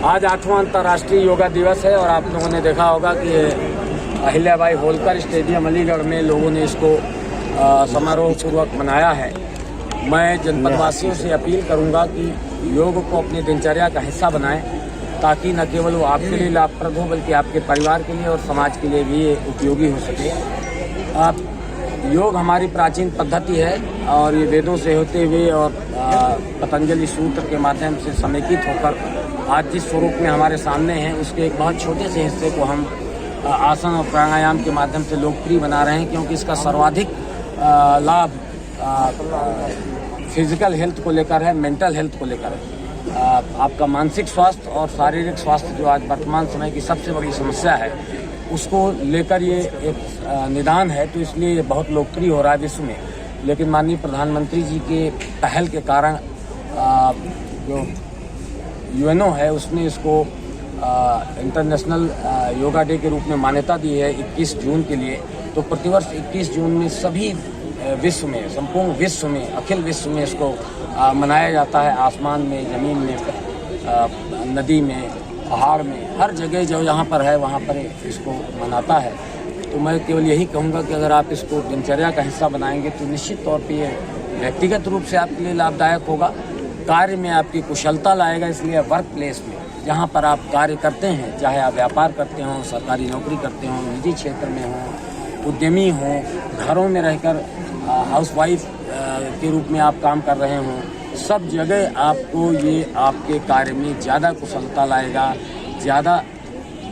आज 8वां अंतर्राष्ट्रीय योगा दिवस है और आप लोगों ने देखा होगा कि अहिल्याबाई होलकर स्टेडियम अलीगढ़ में लोगों ने इसको समारोह पूर्वक मनाया है। मैं जनपद वासियों से अपील करूंगा कि योग को अपनी दिनचर्या का हिस्सा बनाएं, ताकि न केवल वो आपके लिए लाभप्रद हो बल्कि आपके परिवार के लिए और समाज के लिए भी ये उपयोगी हो सके। योग हमारी प्राचीन पद्धति है और ये वेदों से होते हुए और पतंजलि सूत्र के माध्यम से समेकित होकर आज जिस स्वरूप में हमारे सामने हैं, उसके एक बहुत छोटे से हिस्से को हम आसन और प्राणायाम के माध्यम से लोकप्रिय बना रहे हैं, क्योंकि इसका सर्वाधिक लाभ फिजिकल हेल्थ को लेकर है, मेंटल हेल्थ को लेकर है। आपका मानसिक स्वास्थ्य और शारीरिक स्वास्थ्य जो आज वर्तमान समय की सबसे बड़ी समस्या है, उसको लेकर ये एक निदान है, तो इसलिए ये बहुत लोकप्रिय हो रहा है विश्व में। लेकिन माननीय प्रधानमंत्री जी के पहल के कारण जो यूएनओ है उसने इसको इंटरनेशनल योगा डे के रूप में मान्यता दी है 21 जून के लिए। तो प्रतिवर्ष 21 जून में सभी विश्व में, संपूर्ण विश्व में, अखिल विश्व में इसको मनाया जाता है। आसमान में, ज़मीन में, नदी में, पहाड़ में, हर जगह जो यहाँ पर है वहाँ पर इसको मनाता है। तो मैं केवल यही कहूँगा कि अगर आप इसको दिनचर्या का हिस्सा बनाएंगे तो निश्चित तौर पे ये व्यक्तिगत रूप से आपके लिए लाभदायक होगा, कार्य में आपकी कुशलता लाएगा। इसलिए वर्क प्लेस में जहाँ पर आप कार्य करते हैं, चाहे आप व्यापार करते हों, सरकारी नौकरी करते हों, निजी क्षेत्र में हों, उद्यमी हों, घरों में रहकर हाउसवाइफ के रूप में आप काम कर रहे हों, सब जगह आपको ये आपके कार्य में ज़्यादा कुशलता लाएगा, ज़्यादा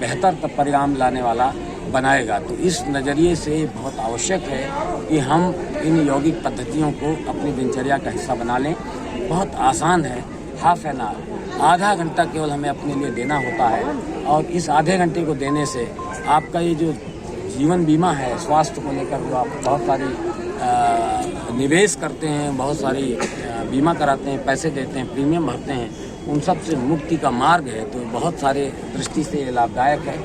बेहतर परिणाम लाने वाला बनाएगा। तो इस नज़रिए से बहुत आवश्यक है कि हम इन यौगिक पद्धतियों को अपनी दिनचर्या का हिस्सा बना लें। बहुत आसान है, हाफ एन आवर, आधा घंटा केवल हमें अपने लिए देना होता है, और इस आधे घंटे को देने से आपका ये जो जीवन बीमा है स्वास्थ्य को लेकर, जो आप बहुत सारी निवेश करते हैं, बहुत सारी बीमा कराते हैं, पैसे देते हैं, प्रीमियम भरते हैं, उन सब से मुक्ति का मार्ग है। तो बहुत सारे दृष्टि से ये लाभदायक है,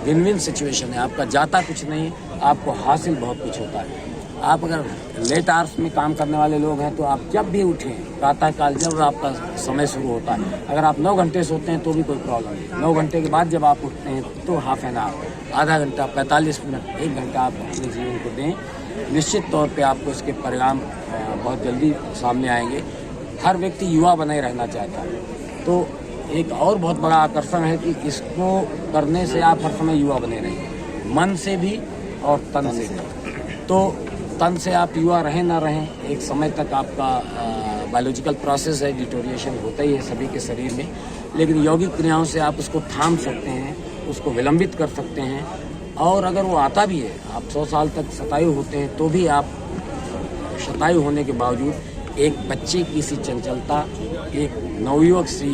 विन विन सिचुएशन है। आपका जाता कुछ नहीं, आपको हासिल बहुत कुछ होता है। आप अगर लेट आवर्स में काम करने वाले लोग हैं तो आप जब भी उठें, प्रातःकाल जब आपका समय शुरू होता है, अगर आप 9 घंटे सोते हैं तो भी कोई प्रॉब्लम नहीं। 9 घंटे के बाद जब आप उठते हैं तो हाफ एन आवर, आधा घंटा, 45 मिनट, 1 घंटा आप अपने जीवन को दें। निश्चित तौर पे आपको इसके परिणाम बहुत जल्दी सामने आएंगे। हर व्यक्ति युवा बने रहना चाहता है, तो एक और बहुत बड़ा आकर्षण है कि इसको करने से आप हर समय युवा बने रहेंगे, मन से भी और तन से भी। तो तन से आप युवा रहें ना रहें, एक समय तक आपका बायोलॉजिकल प्रोसेस है, डिटोरिएशन होता ही है सभी के शरीर में, लेकिन यौगिक क्रियाओं से आप उसको थाम सकते हैं, उसको विलंबित कर सकते हैं। और अगर वो आता भी है, आप 100 साल तक शतायु होते हैं तो भी आप शतायु होने के बावजूद एक बच्चे की सी चंचलता, एक नवयुवक सी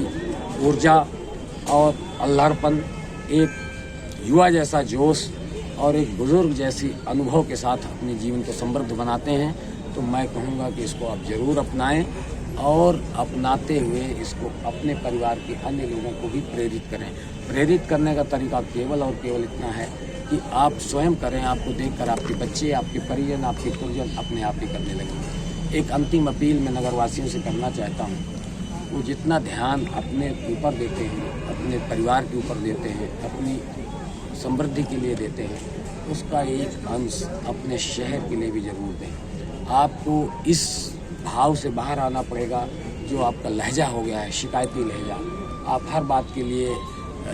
ऊर्जा और अल्हड़पन, एक युवा जैसा जोश और एक बुजुर्ग जैसी अनुभव के साथ अपने जीवन को समृद्ध बनाते हैं। तो मैं कहूँगा कि इसको आप ज़रूर अपनाएं, और अपनाते हुए इसको अपने परिवार के अन्य लोगों को भी प्रेरित करें। प्रेरित करने का तरीका केवल और केवल इतना है कि आप स्वयं करें, आपको देखकर आपके बच्चे, आपके परिजन, आपके परिजन अपने आप ही करने लगेंगे। एक अंतिम अपील मैं नगरवासियों से करना चाहता हूँ, वो जितना ध्यान अपने ऊपर देते हैं, अपने परिवार के ऊपर देते हैं, अपनी समृद्धि के लिए देते हैं, उसका एक अंश अपने शहर के लिए भी जरूर दें। आपको इस भाव से बाहर आना पड़ेगा जो आपका लहजा हो गया है, शिकायती लहजा। आप हर बात के लिए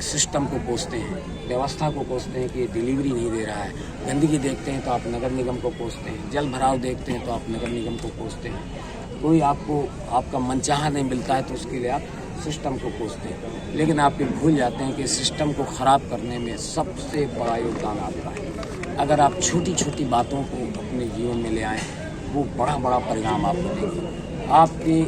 सिस्टम को कोसते हैं, व्यवस्था को कोसते हैं कि डिलीवरी नहीं दे रहा है। गंदगी देखते हैं तो आप नगर निगम को कोसते हैं, जल भराव देखते हैं तो आप नगर निगम को कोसते हैं। कोई आपको आपका मनचाहा नहीं मिलता है तो उसके लिए आप सिस्टम को कोसते हैं, लेकिन आप ये भूल जाते हैं कि सिस्टम को ख़राब करने में सबसे बड़ा योगदान आपका है। अगर आप छोटी छोटी बातों को अपने जीवन में ले आएँ, वो बड़ा बड़ा परिणाम आपको देंगे। आपके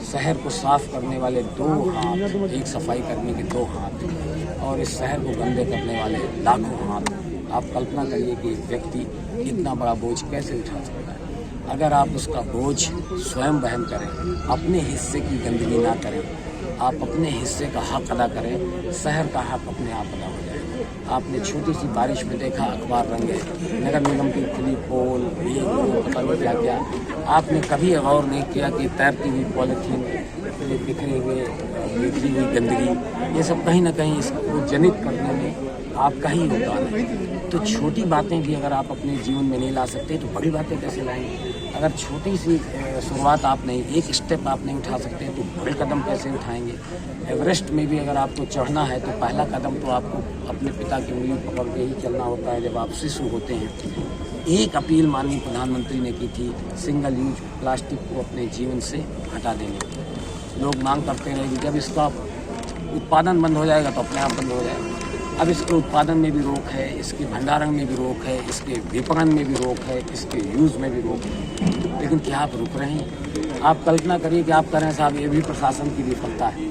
शहर को साफ करने वाले 2 हाथ, एक सफाई कर्मी के 2 हाथ, और इस शहर को गंदे करने वाले लाखों हाथ। आप कल्पना करिए कि एक व्यक्ति इतना बड़ा बोझ कैसे उठा सकता है। अगर आप उसका बोझ स्वयं वहन करें, अपने हिस्से की गंदगी ना करें, आप अपने हिस्से का हक अदा करें, शहर का हक अपने आप अदा हो जाएगा। आपने छोटी सी बारिश में देखा अखबार रंग गए, नगर निगम की खुली पोल, ये पता नहीं क्या क्या। आपने कभी गौर नहीं किया कि तैरती हुई पॉलीथीन, बिखरे हुए बिखरी हुई गंदगी, ये सब कहीं ना कहीं इसको जनित करने में आपका ही योगदान है। तो छोटी बातें भी अगर आप अपने जीवन में नहीं ला सकते तो बड़ी बातें कैसे लाएंगे? अगर छोटी सी शुरुआत आप नहीं, एक स्टेप आप नहीं उठा सकते तो बड़े कदम कैसे उठाएंगे? एवरेस्ट में भी अगर आपको चढ़ना है तो पहला कदम तो आपको अपने पिता की उंगली पकड़ के ही चलना होता है जब आप शिशु होते हैं। एक अपील माननीय प्रधानमंत्री ने की थी, सिंगल यूज प्लास्टिक को अपने जीवन से हटा देने की। लोग मांग करते रहे कि जब इसका उत्पादन बंद हो जाएगा तो अपने आप बंद हो जाएगा। अब इसके उत्पादन में भी रोक है, इसके भंडारण में भी रोक है, इसके विपणन में भी रोक है, इसके यूज़ में भी रोक है। लेकिन क्या आप रुक रहे हैं? आप कल्पना करिए कि आप कह रहे हैं साहब ये भी प्रशासन की विफलता है।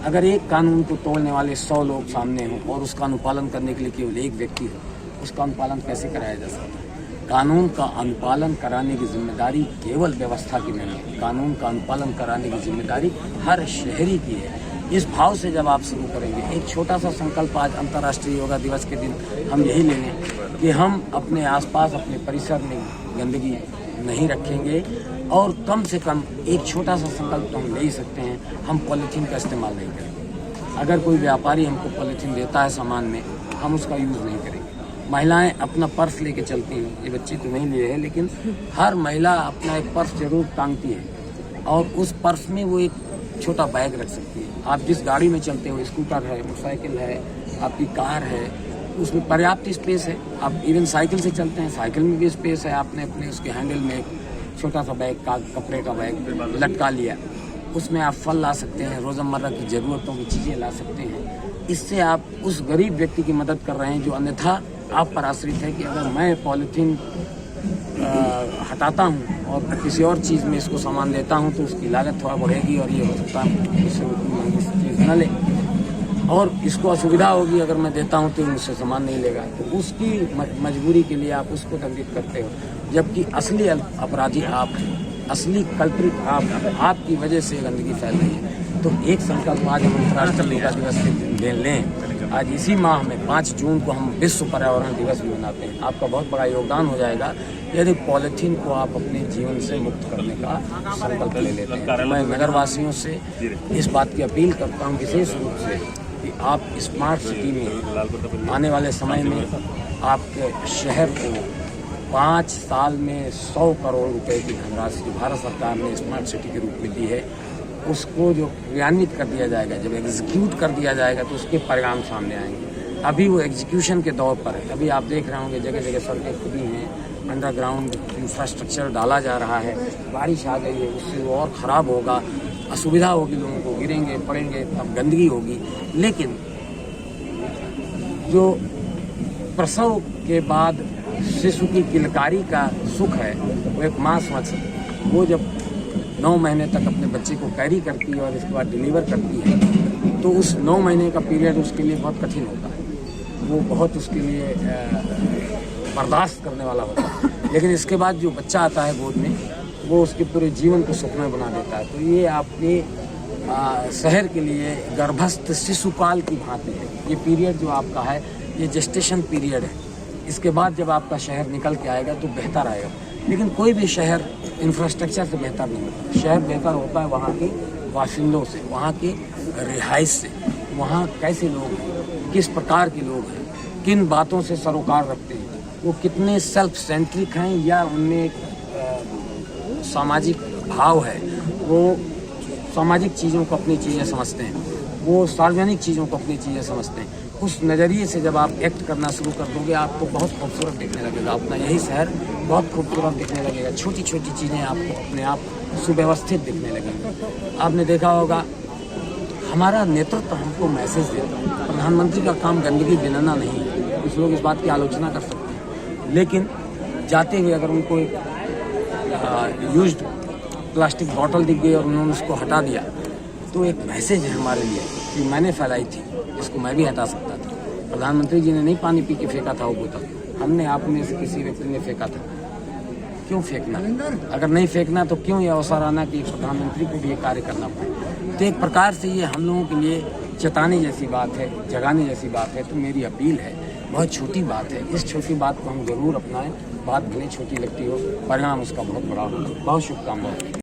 अगर एक कानून को तोड़ने वाले 100 लोग सामने हों और उसका अनुपालन करने के लिए केवल एक व्यक्ति हो, उसका अनुपालन कैसे कराया जा सकता है? कानून का अनुपालन कराने की जिम्मेदारी केवल व्यवस्था की नहीं है, कानून का अनुपालन कराने की जिम्मेदारी हर शहरी की है। इस भाव से जब आप शुरू करेंगे, एक छोटा सा संकल्प आज अंतर्राष्ट्रीय योगा दिवस के दिन हम यही ले लें कि हम अपने आसपास अपने परिसर में गंदगी नहीं रखेंगे और कम से कम एक छोटा सा संकल्प तो हम ले ही सकते हैं, हम पॉलीथीन का इस्तेमाल नहीं करेंगे। अगर कोई व्यापारी हमको पॉलीथीन देता है सामान में, हम उसका यूज़ नहीं करेंगे। महिलाएं अपना पर्स लेके चलती हैं, ये बच्ची तो नहीं लिए है लेकिन हर महिला अपना एक पर्स जरूर टांगती है और उस पर्स में वो एक छोटा बैग रख सकती है। आप जिस गाड़ी में चलते हो, स्कूटर है, मोटरसाइकिल है, आपकी कार है, उसमें पर्याप्त स्पेस है। आप इवन साइकिल से चलते हैं, साइकिल में भी स्पेस है। आपने अपने उसके हैंडल में एक छोटा सा बैग का कपड़े का बैग लटका लिया, उसमें आप फल ला सकते हैं, रोज़मर्रा की ज़रूरतों की चीज़ें ला सकते हैं। इससे आप उस गरीब व्यक्ति की मदद कर रहे हैं जो अन्यथा आप पर आश्रित है कि अगर मैं पॉलीथीन हटाता हूं और किसी और चीज़ में इसको सामान देता हूं तो उसकी लागत थोड़ा बढ़ेगी और ये हो सकता है इससे महंगी चीज़ न ले और इसको असुविधा होगी अगर मैं देता हूं तो मुझसे सामान नहीं लेगा। तो उसकी मजबूरी के लिए आप उसको दंडित करते हो, जबकि असली अपराधी आप, असली कल्प्रिट आपकी वजह से गंदगी फैल रही है। तो एक संकल्प आज हम अंतर्राष्ट्रीय योगा दिवस के दिन लें। आज इसी माह में 5 जून को हम विश्व पर्यावरण दिवस भी मनाते हैं। आपका बहुत बड़ा योगदान हो जाएगा यदि पॉलीथीन को आप अपने जीवन से मुक्त करने का संकल्प ले लेते हैं। मैं नगरवासियों से इस बात की अपील करता हूं विशेष रूप से कि आप स्मार्ट सिटी में आने वाले समय में आपके शहर को 5 साल में 100 करोड़ रुपए की धनराशि भारत सरकार ने स्मार्ट सिटी के रूप में दी है, उसको जो क्रियान्वित कर दिया जाएगा, जब एग्जीक्यूट कर दिया जाएगा तो उसके परिणाम सामने आएंगे। अभी वो एग्जीक्यूशन के दौर पर है। अभी आप देख रहे होंगे जगह जगह सड़कें खुदी हैं, अंडरग्राउंड इंफ्रास्ट्रक्चर डाला जा रहा है। बारिश आ गई है, उससे वो और ख़राब होगा, असुविधा होगी, लोगों को गिरेंगे पड़ेंगे, तब गंदगी होगी। लेकिन जो प्रसव के बाद शिशु की किलकारी का सुख है वो एक माँ समझ सकती है। वो जब 9 महीने तक अपने बच्चे को कैरी करती है और इसके बाद डिलीवर करती है तो उस 9 महीने का पीरियड उसके लिए बहुत कठिन होता है, वो बहुत उसके लिए बर्दाश्त करने वाला होता है। लेकिन इसके बाद जो बच्चा आता है गोद में, वो उसके पूरे जीवन को सुखमय बना देता है। तो ये आपके शहर के लिए गर्भस्थ शिशुकाल की भांति है। ये पीरियड जो आपका है ये जेस्टेशन पीरियड है। इसके बाद जब आपका शहर निकल के आएगा तो बेहतर आएगा। लेकिन कोई भी शहर इंफ्रास्ट्रक्चर से बेहतर नहीं होता। शहर बेहतर होता है वहाँ के बाशिंदों से, वहाँ के रिहाइश से, वहाँ कैसे लोग हैं, किस प्रकार के लोग हैं, किन बातों से सरोकार रखते हैं, वो कितने सेल्फ सेंट्रिक हैं या उनमें सामाजिक भाव है, वो सामाजिक चीज़ों को अपनी चीज़ें समझते हैं, वो सार्वजनिक चीज़ों को अपनी चीज़ें समझते हैं। उस नज़रिए से जब आप एक्ट करना शुरू कर दोगे आपको बहुत खूबसूरत दिखने लगेगा, अपना यही शहर बहुत खूबसूरत दिखने लगेगा। छोटी छोटी चीज़ें आपको अपने आप सुव्यवस्थित दिखने लगेंगी। आपने देखा होगा हमारा नेतृत्व हमको मैसेज देता है। प्रधानमंत्री का काम गंदगी गिनाना नहीं है। कुछ लोग इस बात की आलोचना कर सकते हैं, लेकिन जाते हुए अगर उनको एक यूज्ड प्लास्टिक बॉटल दिख गई और उन्होंने उसको हटा दिया तो एक मैसेज है हमारे लिए कि मैंने फैलाई थी, इसको मैं भी हटा सकता था। प्रधानमंत्री जी ने नहीं पानी पी के फेंका था वो बोतल, हमने आप में से किसी व्यक्ति ने फेंका था। क्यों फेंकना? अगर नहीं फेंकना तो क्यों ये अवसर आना कि प्रधानमंत्री को भी ये कार्य करना पड़े? तो एक प्रकार से ये हम लोगों के लिए चेताने जैसी बात है, जगाने जैसी बात है। तो मेरी अपील है, बहुत छोटी बात है, इस छोटी बात को हम जरूर अपनाएं। बात भले छोटी लगती हो, परिणाम उसका बहुत बड़ा हो। बहुत शुभकामनाएं।